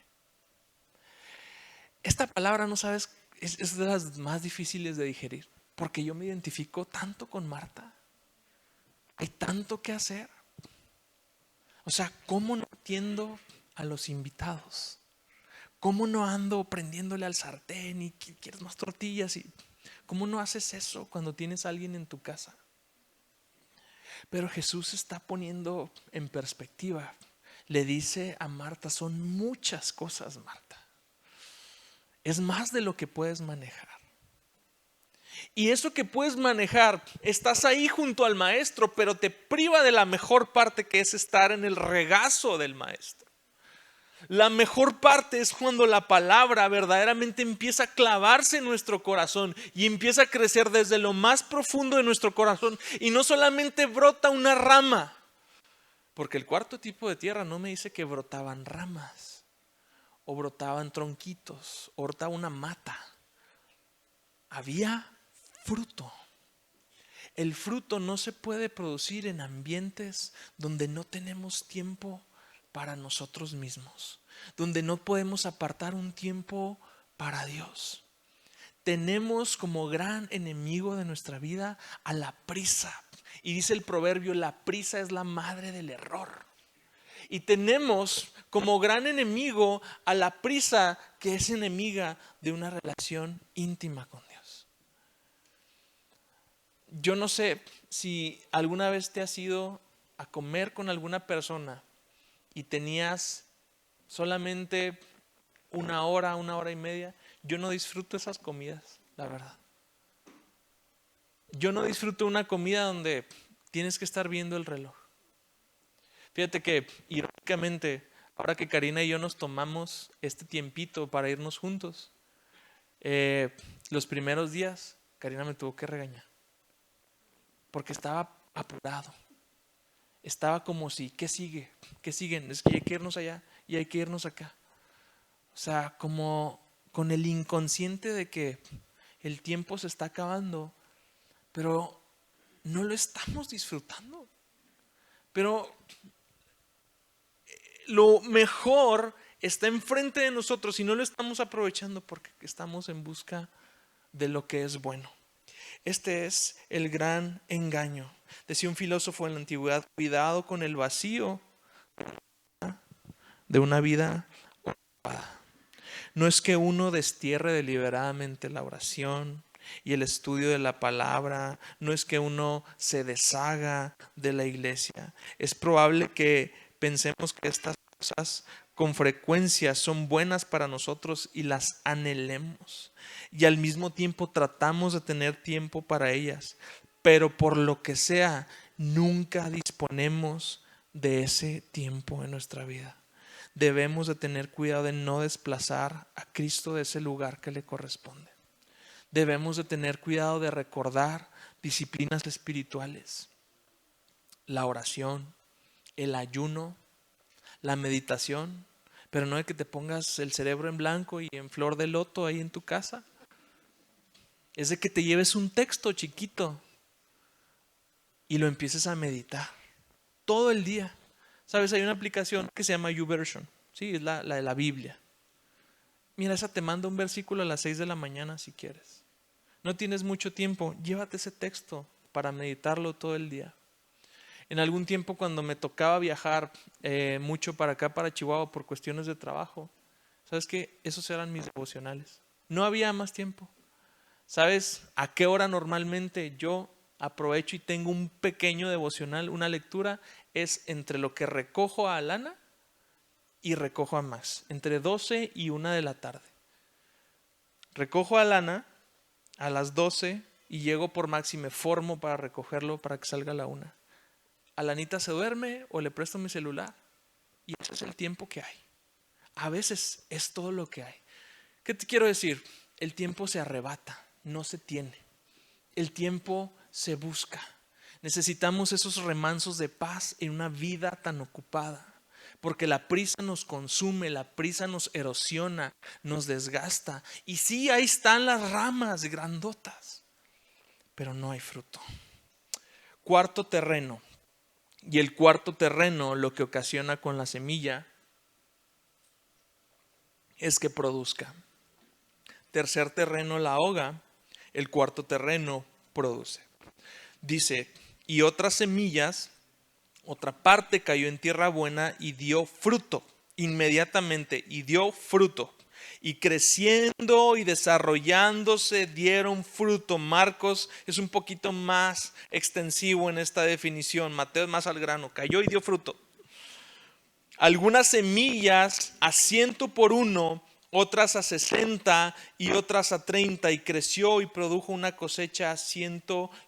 Esta palabra, no sabes, es de las más difíciles de digerir, porque yo me identifico tanto con Marta. Hay tanto que hacer. O sea, ¿cómo no atiendo a los invitados? ¿Cómo no ando prendiéndole al sartén y quieres más tortillas? ¿Cómo no haces eso cuando tienes a alguien en tu casa? Pero Jesús está poniendo en perspectiva. Le dice a Marta, son muchas cosas, Marta. Es más de lo que puedes manejar. Y eso que puedes manejar, estás ahí junto al maestro, pero te priva de la mejor parte, que es estar en el regazo del maestro. La mejor parte es cuando la palabra verdaderamente empieza a clavarse en nuestro corazón y empieza a crecer desde lo más profundo de nuestro corazón y no solamente brota una rama, porque el cuarto tipo de tierra no me dice que brotaban ramas o brotaban tronquitos o brotaba una mata. Había fruto. El fruto no se puede producir en ambientes donde no tenemos tiempo para nosotros mismos, donde no podemos apartar un tiempo para Dios. Tenemos como gran enemigo de nuestra vida a la prisa. Y dice el proverbio, la prisa es la madre del error. Y tenemos como gran enemigo a la prisa, que es enemiga de una relación íntima con Dios. Yo no sé si alguna vez te has ido a comer con alguna persona y tenías solamente una hora y media. Yo no disfruto esas comidas, la verdad. Yo no disfruto una comida donde tienes que estar viendo el reloj. Fíjate que, irónicamente, ahora que Karina y yo nos tomamos este tiempito para irnos juntos, los primeros días Karina me tuvo que regañar porque estaba apurado. Estaba como si, ¿qué sigue? ¿Qué siguen? Es que hay que irnos allá y hay que irnos acá. O sea, como con el inconsciente de que el tiempo se está acabando, pero no lo estamos disfrutando. Pero lo mejor está enfrente de nosotros y no lo estamos aprovechando porque estamos en busca de lo que es bueno. Este es el gran engaño. Decía un filósofo en la antigüedad, cuidado con el vacío de una vida ocupada. No es que uno destierre deliberadamente la oración y el estudio de la palabra, no es que uno se deshaga de la iglesia. Es probable que pensemos que estas cosas con frecuencia son buenas para nosotros y las anhelemos. Y al mismo tiempo tratamos de tener tiempo para ellas. Pero por lo que sea, nunca disponemos de ese tiempo en nuestra vida. Debemos de tener cuidado de no desplazar a Cristo de ese lugar que le corresponde. Debemos de tener cuidado de recordar disciplinas espirituales, la oración, el ayuno, la meditación, pero no de que te pongas el cerebro en blanco y en flor de loto ahí en tu casa. Es de que te lleves un texto chiquito y lo empieces a meditar todo el día. ¿Sabes? Hay una aplicación que se llama YouVersion. Sí, es la de la Biblia. Mira, esa te manda un versículo a las 6 de la mañana si quieres. No tienes mucho tiempo, llévate ese texto para meditarlo todo el día. En algún tiempo cuando me tocaba viajar mucho para acá, para Chihuahua, por cuestiones de trabajo, ¿sabes qué? Esos eran mis devocionales. No había más tiempo. ¿Sabes a qué hora normalmente yo aprovecho y tengo un pequeño devocional, una lectura? Es entre lo que recojo a Alana y recojo a Max, entre 12 y 1 de la tarde. Recojo a Alana a las 12 y llego por Max y me formo para recogerlo para que salga a la 1. Alanita se duerme o le presto mi celular y ese es el tiempo que hay. A veces es todo lo que hay. ¿Qué te quiero decir? El tiempo se arrebata, no se tiene. El tiempo se busca. Necesitamos esos remansos de paz en una vida tan ocupada. Porque la prisa nos consume, la prisa nos erosiona, nos desgasta. Y sí, ahí están las ramas grandotas, pero no hay fruto. Cuarto terreno. Y el cuarto terreno lo que ocasiona con la semilla es que produzca. Tercer terreno la ahoga, el cuarto terreno produce. Dice, y otras semillas, otra parte cayó en tierra buena y dio fruto inmediatamente, y dio fruto. Y creciendo y desarrollándose dieron fruto. Marcos es un poquito más extensivo en esta definición. Mateo es más al grano. Cayó y dio fruto. Algunas semillas a 100 por uno, otras a 60 y otras a 30. Y creció y produjo una cosecha a 100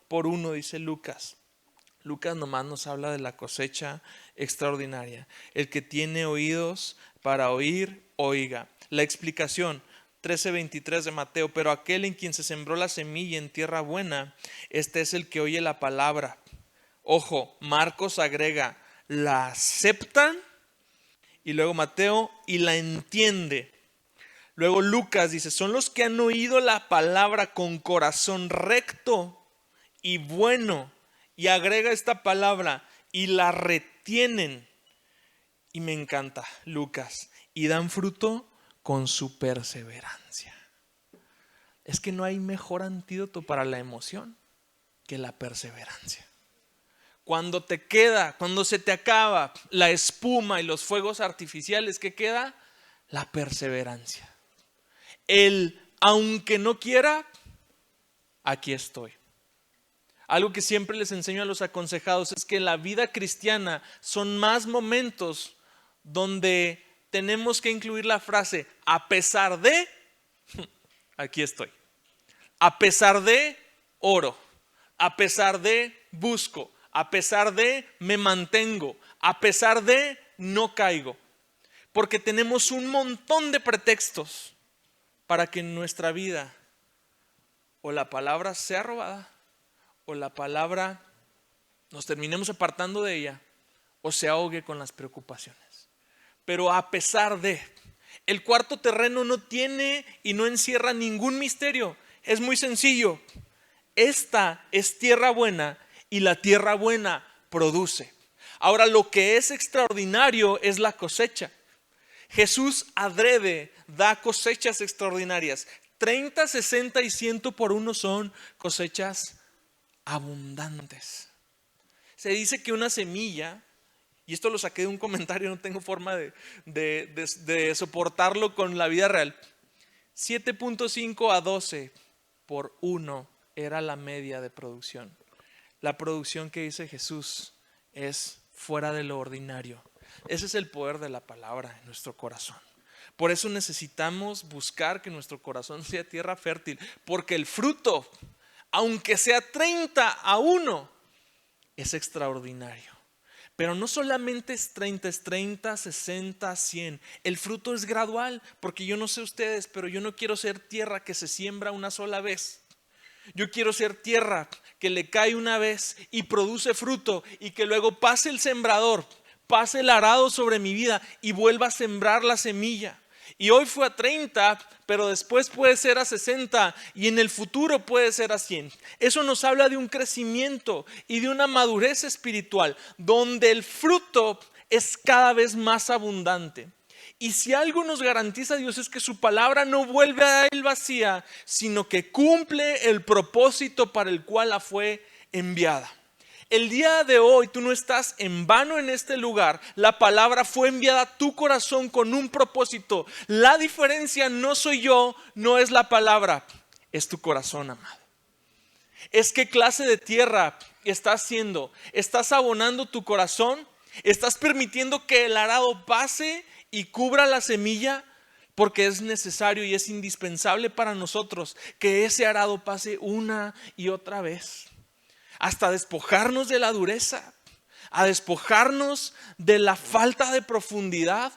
por uno, dice Lucas. Lucas nomás nos habla de la cosecha extraordinaria. El que tiene oídos para oír, oiga. La explicación, 13:23 de Mateo. Pero aquel en quien se sembró la semilla en tierra buena, este es el que oye la palabra. Ojo, Marcos agrega, la aceptan, y luego Mateo, y la entiende. Luego Lucas dice, son los que han oído la palabra con corazón recto y bueno. Y agrega esta palabra, y la retienen. Y me encanta, Lucas. Y dan fruto con su perseverancia. Es que no hay mejor antídoto para la emoción que la perseverancia. Cuando te queda, cuando se te acaba la espuma y los fuegos artificiales, ¿qué queda? La perseverancia. El aunque no quiera, aquí estoy. Algo que siempre les enseño a los aconsejados es que en la vida cristiana son más momentos donde tenemos que incluir la frase, a pesar de, aquí estoy. A pesar de, oro. A pesar de, busco. A pesar de, me mantengo. A pesar de, no caigo. Porque tenemos un montón de pretextos para que en nuestra vida o la palabra sea robada, o la palabra nos terminemos apartando de ella, o se ahogue con las preocupaciones. Pero a pesar de, el cuarto terreno no tiene y no encierra ningún misterio. Es muy sencillo. Esta es tierra buena y la tierra buena produce. Ahora, lo que es extraordinario es la cosecha. Jesús adrede da cosechas extraordinarias. 30, 60 y 100 por uno son cosechas abundantes. Se dice que una semilla, y esto lo saqué de un comentario, no tengo forma de soportarlo con la vida real. 7.5 a 12 por uno era la media de producción. La producción que dice Jesús es fuera de lo ordinario. Ese es el poder de la palabra en nuestro corazón. Por eso necesitamos buscar que nuestro corazón sea tierra fértil, porque el fruto, aunque sea 30-1, es extraordinario. Pero no solamente es 30, 60, 100. El fruto es gradual, porque yo no sé ustedes, pero yo no quiero ser tierra que se siembra una sola vez. Yo quiero ser tierra que le cae una vez y produce fruto, y que luego pase el sembrador, pase el arado sobre mi vida y vuelva a sembrar la semilla. Y hoy fue a 30, pero después puede ser a 60 y en el futuro puede ser a 100. Eso nos habla de un crecimiento y de una madurez espiritual donde el fruto es cada vez más abundante. Y si algo nos garantiza Dios es que su palabra no vuelve a él vacía, sino que cumple el propósito para el cual la fue enviada. El día de hoy tú no estás en vano en este lugar. La palabra fue enviada a tu corazón con un propósito. La diferencia no soy yo, no es la palabra, es tu corazón, amado. Es qué clase de tierra estás haciendo. ¿Estás abonando tu corazón? ¿Estás permitiendo que el arado pase y cubra la semilla? Porque es necesario y es indispensable para nosotros que ese arado pase una y otra vez, hasta despojarnos de la dureza, a despojarnos de la falta de profundidad,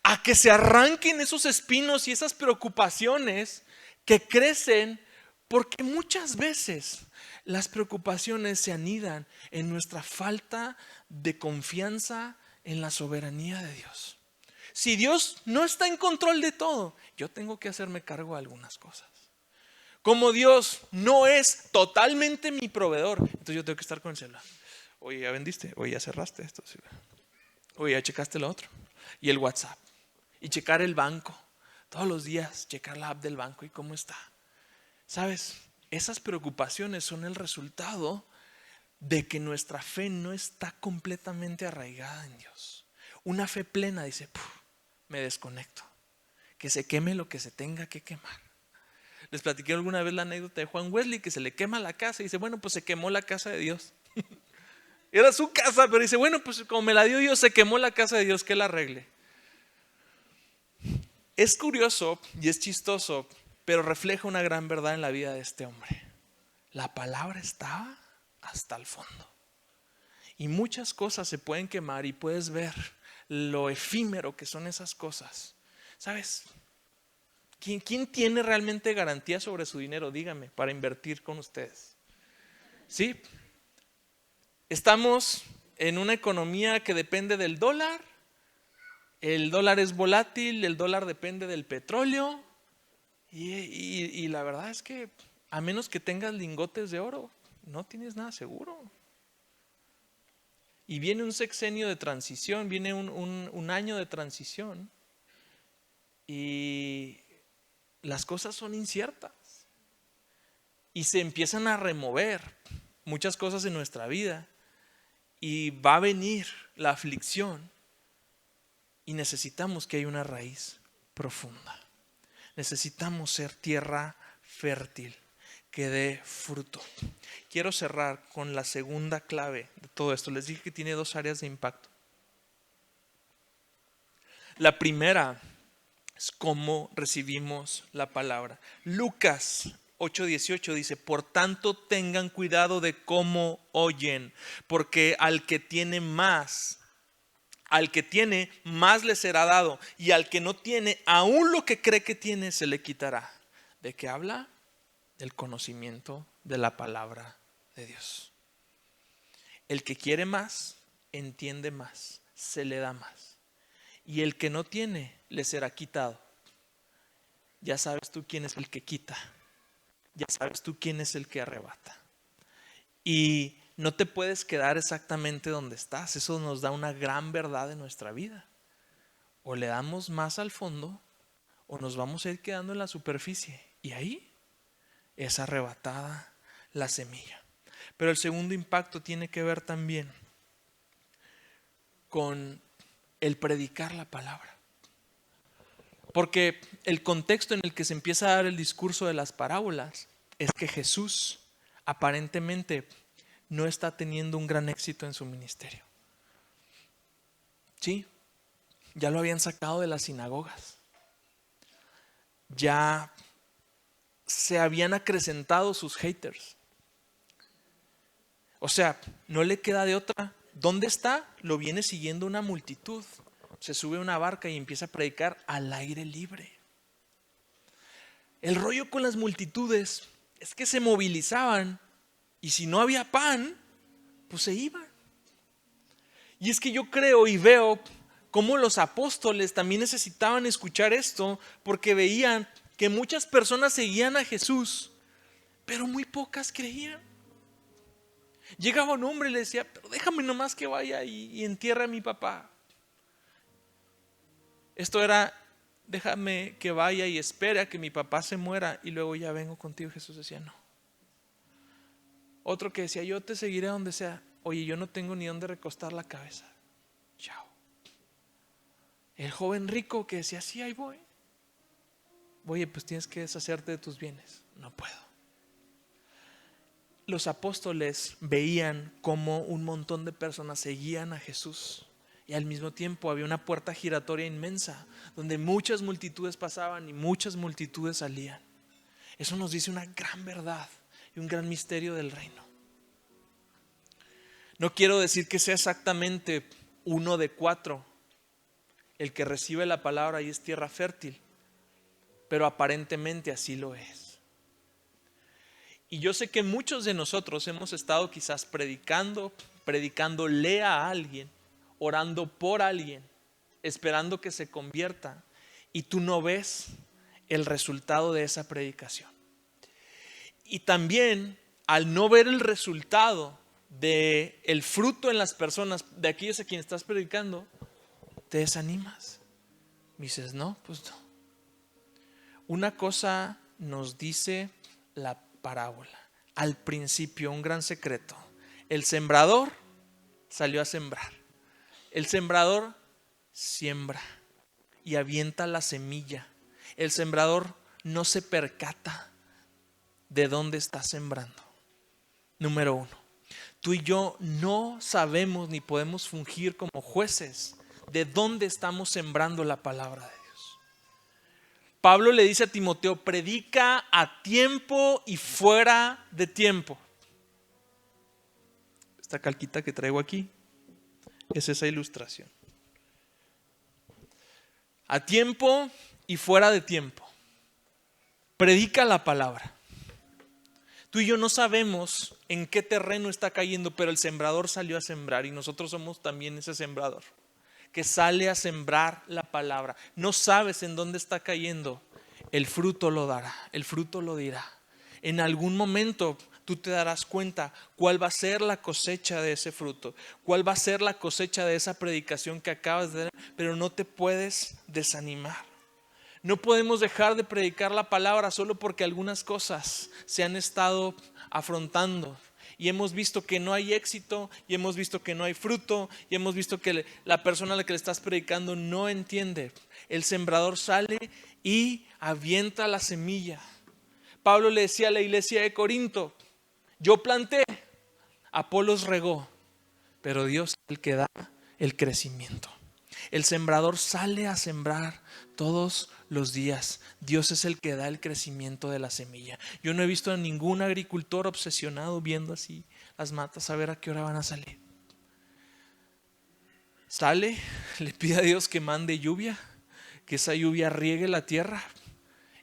a que se arranquen esos espinos y esas preocupaciones que crecen, porque muchas veces las preocupaciones se anidan en nuestra falta de confianza en la soberanía de Dios. Si Dios no está en control de todo, yo tengo que hacerme cargo de algunas cosas. Como Dios no es totalmente mi proveedor, entonces yo tengo que estar con el celular. Oye, ya vendiste, oye, ya cerraste esto, oye, ya checaste lo otro. Y el WhatsApp, y checar el banco, todos los días checar la app del banco y cómo está. ¿Sabes? Esas preocupaciones son el resultado de que nuestra fe no está completamente arraigada en Dios. Una fe plena dice, me desconecto, que se queme lo que se tenga que quemar. Les platiqué alguna vez la anécdota de Juan Wesley, que se le quema la casa y dice, bueno, pues se quemó la casa de Dios. Era su casa, pero dice, bueno, pues como me la dio Dios, se quemó la casa de Dios, que la arregle. Es curioso y es chistoso, pero refleja una gran verdad en la vida de este hombre. La palabra estaba hasta el fondo. Y muchas cosas se pueden quemar y puedes ver lo efímero que son esas cosas. ¿Sabes? ¿Quién tiene realmente garantía sobre su dinero? Dígame, para invertir con ustedes. ¿Sí? Estamos en una economía que depende del dólar. El dólar es volátil, el dólar depende del petróleo. Y la verdad es que a menos que tengas lingotes de oro, no tienes nada seguro. Y viene un sexenio de transición, viene un año de transición. Y las cosas son inciertas y se empiezan a remover muchas cosas en nuestra vida y va a venir la aflicción y necesitamos que haya una raíz profunda. Necesitamos ser tierra fértil que dé fruto. Quiero cerrar con la segunda clave de todo esto. Les dije que tiene 2 áreas de impacto. La primera es cómo recibimos la palabra. Lucas 8:18 dice, por tanto tengan cuidado de cómo oyen, porque al que tiene más le será dado, y al que no tiene, aún lo que cree que tiene se le quitará. ¿De qué habla? Del conocimiento de la palabra de Dios. El que quiere más, entiende más, se le da más. Y el que no tiene, le será quitado. Ya sabes tú quién es el que quita. Ya sabes tú quién es el que arrebata. Y no te puedes quedar exactamente donde estás. Eso nos da una gran verdad de nuestra vida. O le damos más al fondo, o nos vamos a ir quedando en la superficie. Y ahí es arrebatada la semilla. Pero el segundo impacto tiene que ver también con el predicar la palabra. Porque el contexto en el que se empieza a dar el discurso de las parábolas es que Jesús aparentemente no está teniendo un gran éxito en su ministerio. Sí, ya lo habían sacado de las sinagogas. Ya se habían acrecentado sus haters. O sea, no le queda de otra. ¿Dónde está? Lo viene siguiendo una multitud. Se sube a una barca y empieza a predicar al aire libre. El rollo con las multitudes es que se movilizaban y si no había pan, pues se iban. Y es que yo creo y veo cómo los apóstoles también necesitaban escuchar esto porque veían que muchas personas seguían a Jesús, pero muy pocas creían. Llegaba un hombre y le decía, pero déjame nomás que vaya y entierre a mi papá. Esto era, déjame que vaya y espere a que mi papá se muera y luego ya vengo contigo. Jesús decía, no. Otro que decía, yo te seguiré donde sea. Oye, yo no tengo ni dónde recostar la cabeza. Chao. El joven rico que decía, sí, ahí voy. Oye, pues tienes que deshacerte de tus bienes. No puedo. Los apóstoles veían cómo un montón de personas seguían a Jesús y al mismo tiempo había una puerta giratoria inmensa donde muchas multitudes pasaban y muchas multitudes salían. Eso nos dice una gran verdad y un gran misterio del reino. No quiero decir que sea exactamente 1 de 4 el que recibe la palabra y es tierra fértil, pero aparentemente así lo es. Y yo sé que muchos de nosotros hemos estado quizás predicándole a alguien, orando por alguien, esperando que se convierta, y tú no ves el resultado de esa predicación. Y también al no ver el resultado del fruto en las personas, de aquellos a quienes estás predicando, te desanimas. Dices, no, pues no. Una cosa nos dice la parábola. Al principio, un gran secreto. El sembrador salió a sembrar. El sembrador siembra y avienta la semilla. El sembrador no se percata de dónde está sembrando. Número 1. Tú y yo no sabemos ni podemos fungir como jueces de dónde estamos sembrando la palabra de Dios. Pablo le dice a Timoteo, predica a tiempo y fuera de tiempo. Esta calquita que traigo aquí es esa ilustración. A tiempo y fuera de tiempo. Predica la palabra. Tú y yo no sabemos en qué terreno está cayendo, pero el sembrador salió a sembrar y nosotros somos también ese sembrador que sale a sembrar la palabra. No sabes en dónde está cayendo. El fruto lo dará, el fruto lo dirá. En algún momento tú te darás cuenta cuál va a ser la cosecha de ese fruto, cuál va a ser la cosecha de esa predicación que acabas de dar, pero no te puedes desanimar. No podemos dejar de predicar la palabra solo porque algunas cosas se han estado afrontando. Y hemos visto que no hay éxito, y hemos visto que no hay fruto, y hemos visto que la persona a la que le estás predicando no entiende. El sembrador sale y avienta la semilla. Pablo le decía a la iglesia de Corinto, yo planté, Apolos regó, pero Dios es el que da el crecimiento. El sembrador sale a sembrar todos los días. Dios es el que da el crecimiento de la semilla. Yo no he visto a ningún agricultor obsesionado viendo así las matas a ver a qué hora van a salir. Sale, le pide a Dios que mande lluvia, que esa lluvia riegue la tierra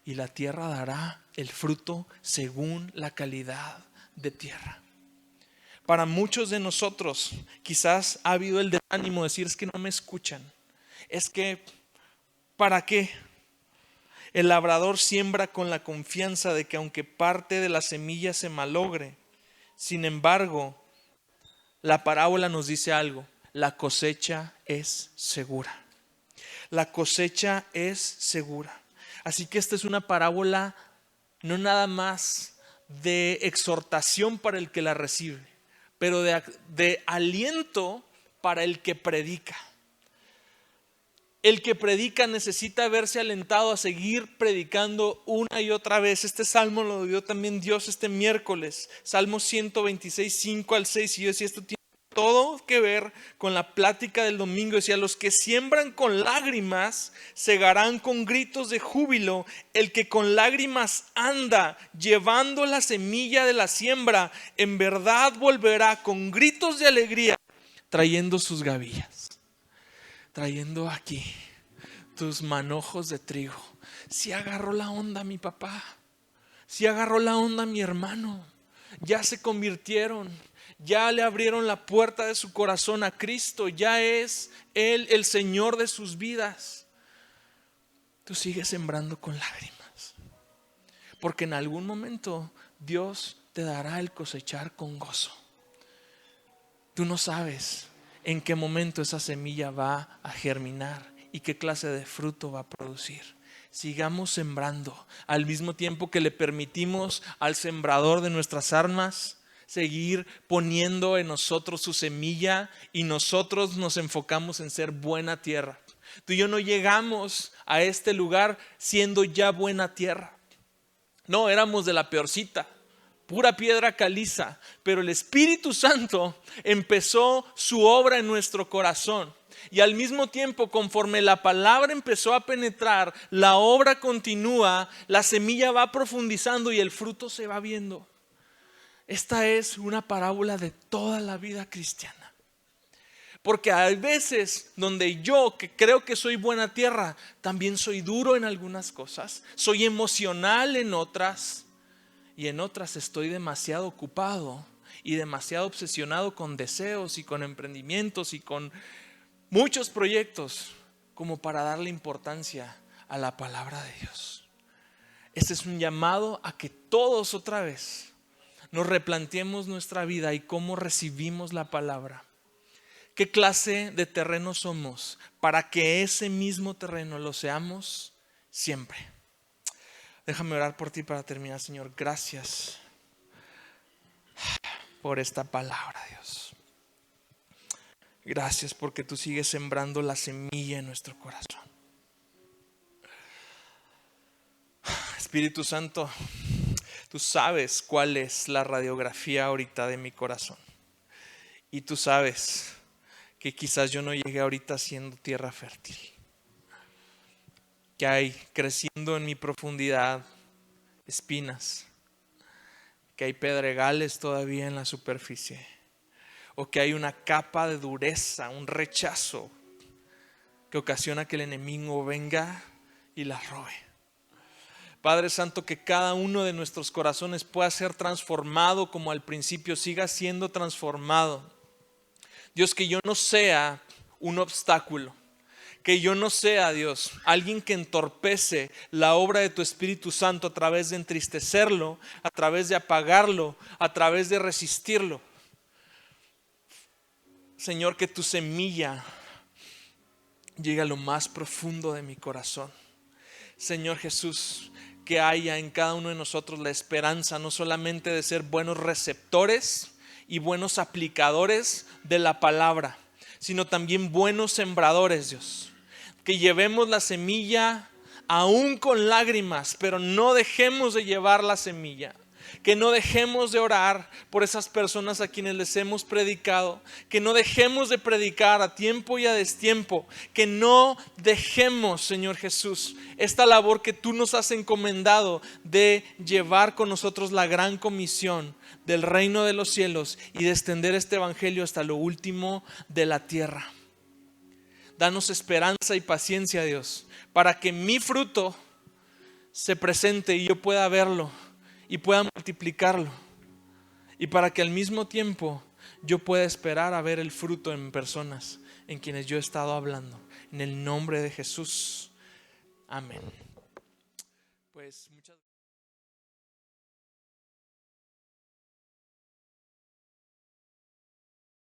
y la tierra dará el fruto según la calidad de tierra. Para muchos de nosotros quizás ha habido el desánimo de decir, es que no me escuchan, es que ¿para qué? El labrador siembra con la confianza de que aunque parte de la semilla se malogre, sin embargo, la parábola nos dice algo, la cosecha es segura. La cosecha es segura. Así que esta es una parábola no nada más de exhortación para el que la recibe, pero de aliento para el que predica. El que predica necesita verse alentado a seguir predicando una y otra vez. Este salmo lo dio también Dios este miércoles. Salmo 126, 5 al 6. Y yo decía, esto tiene todo que ver con la plática del domingo. Decía, los que siembran con lágrimas, segarán con gritos de júbilo. El que con lágrimas anda llevando la semilla de la siembra, en verdad volverá con gritos de alegría, trayendo sus gavillas. Trayendo aquí tus manojos de trigo. Si agarró la onda mi papá, si agarró la onda mi hermano, ya se convirtieron, ya le abrieron la puerta de su corazón a Cristo, ya es Él el Señor de sus vidas. Tú sigues sembrando con lágrimas, porque en algún momento Dios te dará el cosechar con gozo. Tú no sabes en qué momento esa semilla va a germinar y qué clase de fruto va a producir. Sigamos sembrando al mismo tiempo que le permitimos al sembrador de nuestras almas seguir poniendo en nosotros su semilla, y nosotros nos enfocamos en ser buena tierra. Tú y yo no llegamos a este lugar siendo ya buena tierra. No, éramos de la peorcita, pura piedra caliza, pero el Espíritu Santo empezó su obra en nuestro corazón. Y al mismo tiempo, conforme la palabra empezó a penetrar, la obra continúa, la semilla va profundizando y el fruto se va viendo. Esta es una parábola de toda la vida cristiana. Porque hay veces donde yo, que creo que soy buena tierra, también soy duro en algunas cosas, soy emocional en otras, y en otras estoy demasiado ocupado y demasiado obsesionado con deseos y con emprendimientos y con muchos proyectos como para darle importancia a la palabra de Dios. Este es un llamado a que todos otra vez nos replanteemos nuestra vida y cómo recibimos la palabra. ¿Qué clase de terreno somos para que ese mismo terreno lo seamos siempre? Déjame orar por ti para terminar, Señor. Gracias por esta palabra, Dios. Gracias porque tú sigues sembrando la semilla en nuestro corazón. Espíritu Santo, tú sabes cuál es la radiografía ahorita de mi corazón. Y tú sabes que quizás yo no llegué ahorita siendo tierra fértil. Que hay creciendo en mi profundidad espinas. Que hay pedregales todavía en la superficie. O que hay una capa de dureza, un rechazo que ocasiona que el enemigo venga y la robe. Padre Santo, que cada uno de nuestros corazones pueda ser transformado como al principio, siga siendo transformado. Dios, que yo no sea un obstáculo, que yo no sea, Dios, alguien que entorpece la obra de tu Espíritu Santo a través de entristecerlo, a través de apagarlo, a través de resistirlo. Señor, que tu semilla llegue a lo más profundo de mi corazón. Señor Jesús, que haya en cada uno de nosotros la esperanza no solamente de ser buenos receptores y buenos aplicadores de la palabra, sino también buenos sembradores, Dios. Que llevemos la semilla aún con lágrimas, pero no dejemos de llevar la semilla. Que no dejemos de orar por esas personas a quienes les hemos predicado. Que no dejemos de predicar a tiempo y a destiempo. Que no dejemos, Señor Jesús, esta labor que tú nos has encomendado de llevar con nosotros la gran comisión del reino de los cielos y de extender este evangelio hasta lo último de la tierra. Danos esperanza y paciencia, Dios, para que mi fruto se presente y yo pueda verlo y pueda multiplicarlo, y para que al mismo tiempo yo pueda esperar a ver el fruto en personas en quienes yo he estado hablando. En el nombre de Jesús. Amén. Pues muchas